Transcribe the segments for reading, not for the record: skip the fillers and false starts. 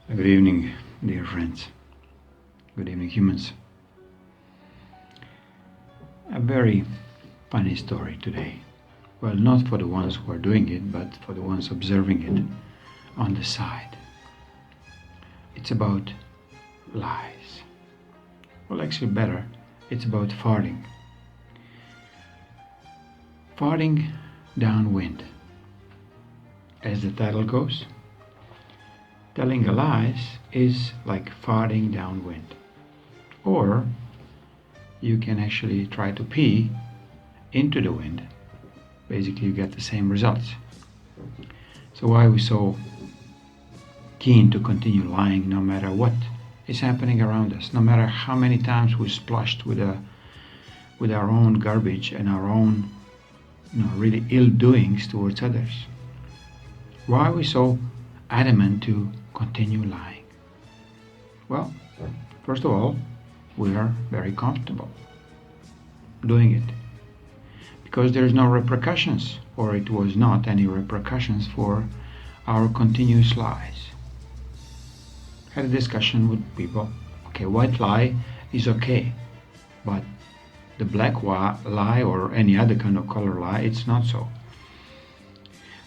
Good evening, dear friends. Good evening, humans. A very funny story today. Well, not for the ones who are doing it, but for the ones observing it on the side. It's about lies. Well, actually better, it's about farting. Farting downwind. As the title goes, telling a lies is like farting downwind. Or you can actually try to pee into the wind. Basically, you get the same results. So why are we so keen to continue lying no matter what is happening around us, no matter how many times we're splashed with our own garbage and our own really ill doings towards others? Why are we so adamant to continue lying? Well, first of all, we are very comfortable doing it because there's no repercussions, or it was not any repercussions for our continuous lies. Had a discussion with people. Okay, white lie is okay, but the black lie or any other kind of color lie, it's not so.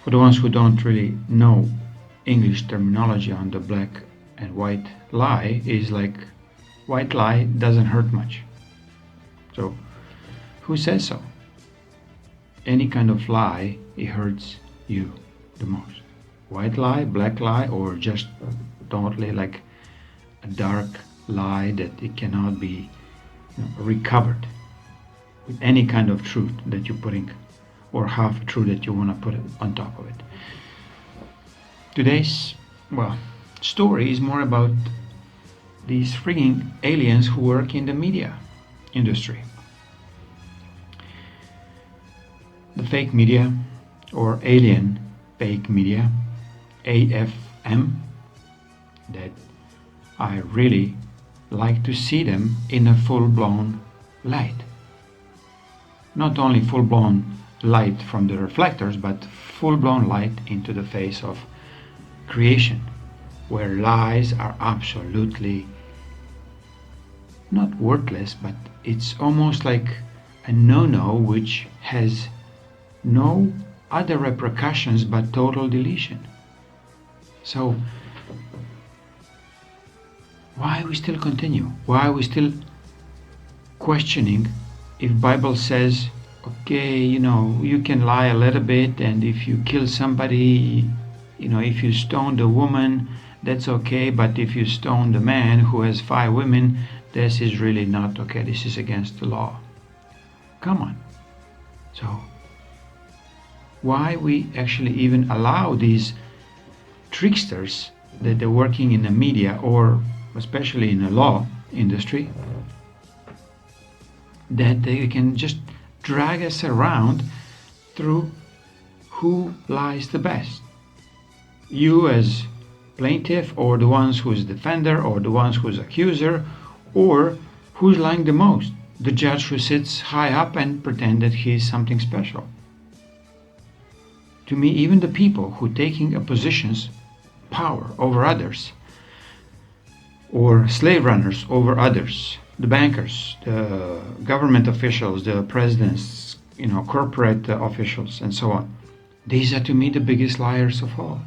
For the ones who don't really know English terminology on the black and white lie, is like white lie doesn't hurt much. So who says so? Any kind of lie, it hurts you the most. White lie, black lie, or just totally like a dark lie that it cannot be recovered with any kind of truth that you're putting, or half a truth that you want to put on top of it. Today's story is more about these freaking aliens who work in the media industry. The fake media, or alien fake media, AFM, that I really like to see them in a full-blown light. Not only full-blown light from the reflectors, but full-blown light into the face of creation, where lies are absolutely not worthless, but it's almost like a no-no which has no other repercussions but total deletion. So why we still continue? Why are we still questioning if Bible says, okay, you can lie a little bit, and if you kill somebody, if you stone the woman, that's okay, but if you stone the man who has 5 women, this is really not okay. This is against the law. Come on. So why we actually even allow these tricksters that they're working in the media, or especially in the law industry, that they can just drag us around through who lies the best. You as plaintiff, or the ones who's defender, or the ones who's accuser, or who's lying the most? The judge who sits high up and pretend that he's something special. To me, even the people who taking a positions power over others, or slave runners over others, the bankers, the government officials, the presidents, corporate officials, and so on. These are to me the biggest liars of all.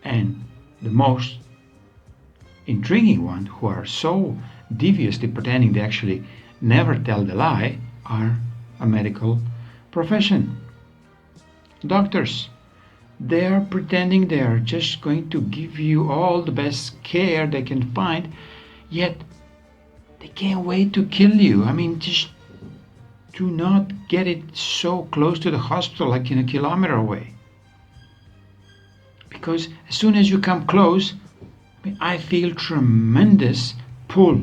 And the most intriguing one, who are so deviously pretending they actually never tell the lie, are a medical profession. Doctors, they are pretending they are just going to give you all the best care they can find, yet they can't wait to kill you. Just do not get it so close to the hospital, like in a kilometer away. Because as soon as you come close, I feel tremendous pull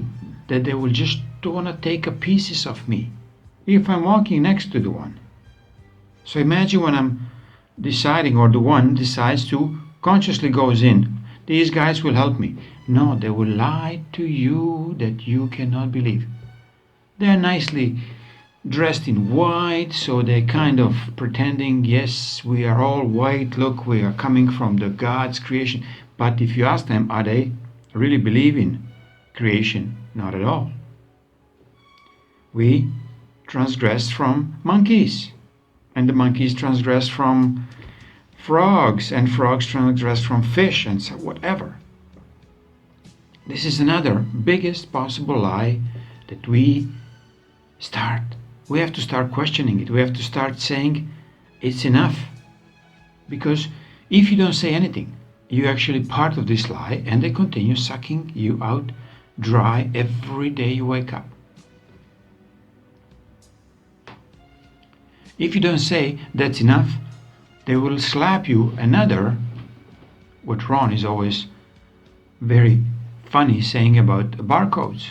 that they will just want to take a pieces of me if I'm walking next to the one. So imagine when I'm deciding, or the one decides to consciously goes in, these guys will help me. No, they will lie to you that you cannot believe. They're nicely dressed in white, so they kind of pretending, yes, we are all white, look, we are coming from the God's creation. But if you ask them, are they really believe in creation? Not at all. We transgress from monkeys, and the monkeys transgress from frogs, and frogs transgress from fish, and so whatever. This is another biggest possible lie that we have to start questioning it. We have to start saying it's enough. Because if you don't say anything, you're actually part of this lie, and they continue sucking you out dry every day you wake up. If you don't say that's enough, they will slap you another, what Ron is always very funny saying about barcodes.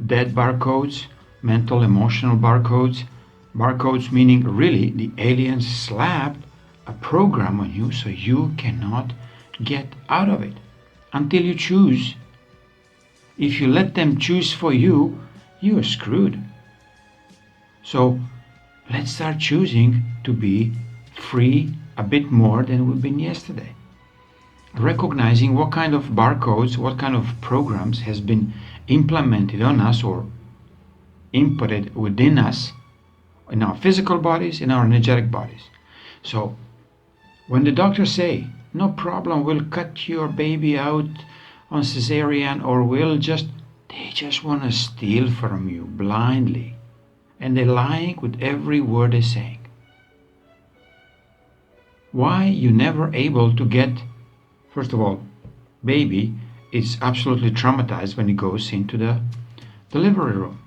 Dead barcodes, mental, emotional barcodes. Barcodes meaning really the aliens slapped a program on you so you cannot get out of it until you choose. If you let them choose for you, you are screwed. So let's start choosing to be free a bit more than we've been yesterday. Recognizing what kind of barcodes, what kind of programs has been implemented on us or inputted within us, in our physical bodies, in our energetic bodies. So when the doctors say, no problem, we'll cut your baby out on cesarean, or they just want to steal from you blindly. And they're lying with every word they're saying. Why you never able to get, first of all, baby is absolutely traumatized when he goes into the delivery room.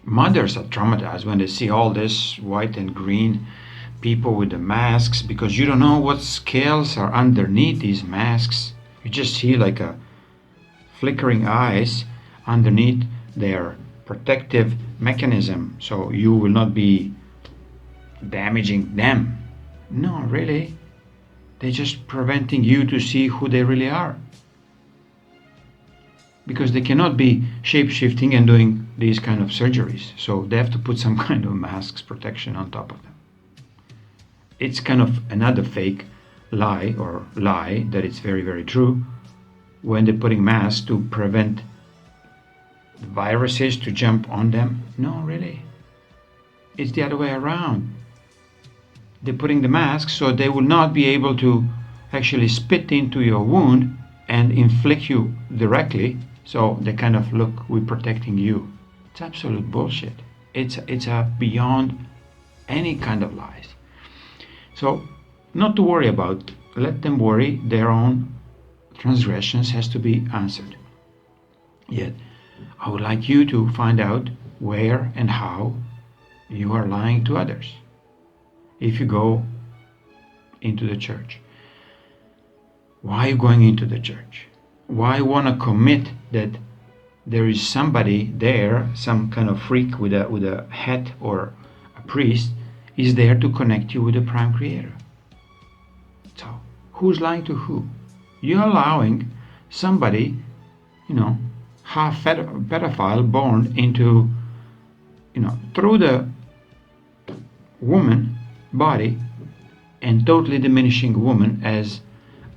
Mothers are traumatized when they see all this white and green people with the masks, because you don't know what scales are underneath these masks. You just see like a flickering eyes underneath their protective mechanism, so you will not be damaging them. No, really. They're just preventing you to see who they really are. Because they cannot be shape-shifting and doing these kind of surgeries. So they have to put some kind of masks protection on top of them. It's kind of another fake lie that it's very, very true when they're putting masks to prevent the viruses to jump on them. No, really. It's the other way around. They're putting the mask so they will not be able to actually spit into your wound and inflict you directly. So they kind of look, we're protecting you. It's absolute bullshit. It's a beyond any kind of lies. So not to worry about, let them worry, their own transgressions has to be answered. Yet I would like you to find out where and how you are lying to others. If you go into the church, why are you going into the church? Why want to commit that there is somebody there, some kind of freak with a hat or a priest is there to connect you with the Prime Creator? So who's lying to who? You're allowing somebody, half pedophile born into, through the woman body and totally diminishing woman as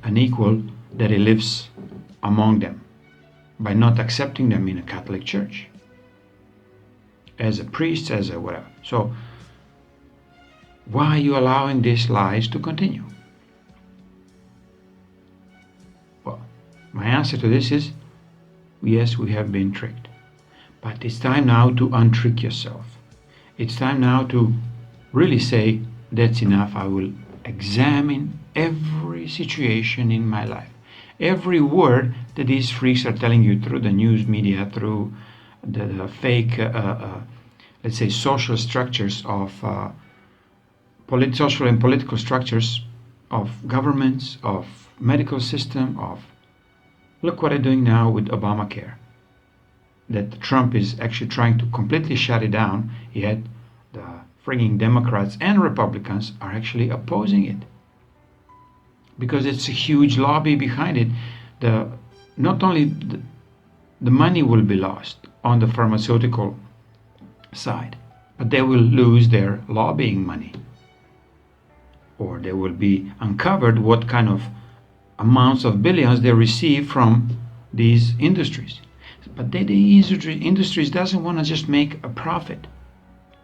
an equal that he lives among them by not accepting them in a Catholic church as a priest, as a whatever. So why are you allowing these lies to continue? Well, my answer to this is yes, we have been tricked, but it's time now to untrick yourself. It's time now to really say, that's enough. I will examine every situation in my life. Every word that these freaks are telling you through the news media, through the fake, let's say, social structures of social and political structures of governments, of medical system, of look what they're doing now with Obamacare. That Trump is actually trying to completely shut it down, yet the frigging Democrats and Republicans are actually opposing it. Because it's a huge lobby behind it. Not only the money will be lost on the pharmaceutical side, but they will lose their lobbying money. Or they will be uncovered what kind of amounts of billions they receive from these industries. But the industries doesn't want to just make a profit.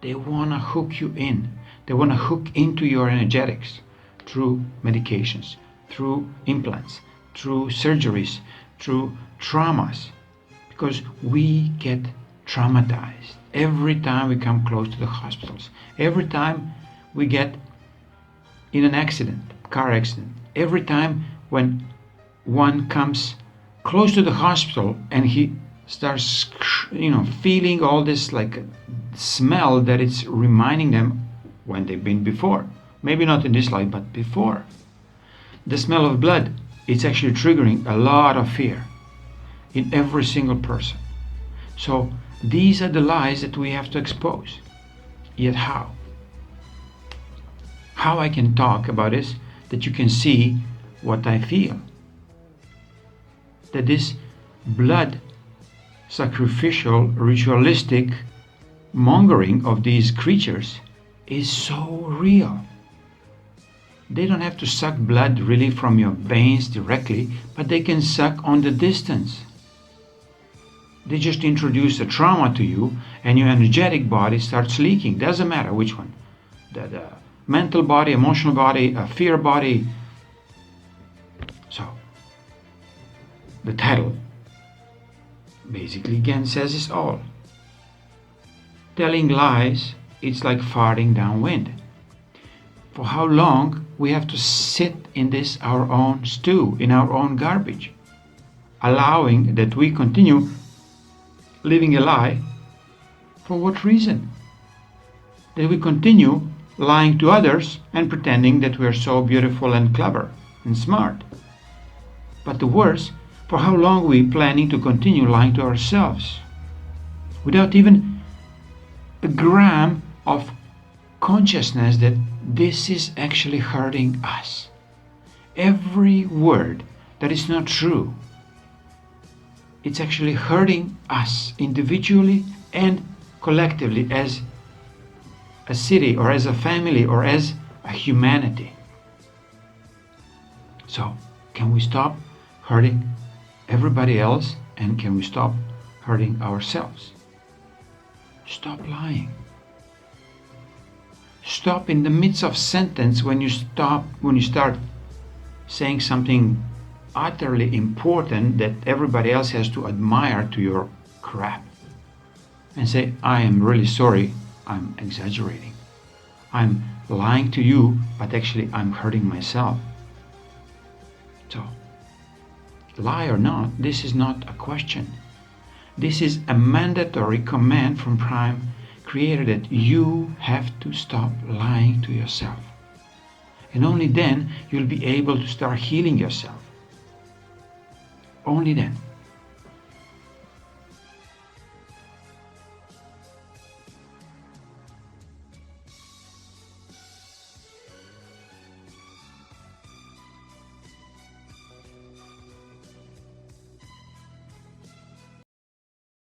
They want to hook you in. They want to hook into your energetics through medications, through implants, through surgeries, through traumas. Because we get traumatized every time we come close to the hospitals. Every time we get in an accident, car accident. Every time when one comes close to the hospital and he starts, feeling all this like smell that it's reminding them when they've been before. Maybe not in this life, but before. The smell of blood, it's actually triggering a lot of fear in every single person. So these are the lies that we have to expose. Yet how? How I can talk about this, that you can see what I feel. That this blood sacrificial, ritualistic mongering of these creatures is so real. They don't have to suck blood really from your veins directly, but they can suck on the distance. They just introduce a trauma to you and your energetic body starts leaking. Doesn't matter which one. The mental body, emotional body, a fear body. So, the title basically again says it all. Telling lies, it's like farting downwind. For how long we have to sit in this our own stew, in our own garbage, allowing that we continue living a lie? For what reason? That we continue lying to others and pretending that we are so beautiful and clever and smart. But the worst, for how long are we planning to continue lying to ourselves without even a gram of consciousness that this is actually hurting us? Every word that is not true, it's actually hurting us individually and collectively as a city or as a family or as a humanity. So, can we stop hurting everybody else, and can we stop hurting ourselves? Stop lying. Stop in the midst of sentence when you start saying something utterly important that everybody else has to admire to your crap, and say, I am really sorry, I'm exaggerating. I'm lying to you, but actually I'm hurting myself. So, lie or not, this is not a question. This is a mandatory command from Prime Creator that you have to stop lying to yourself. And only then you'll be able to start healing yourself. Only then.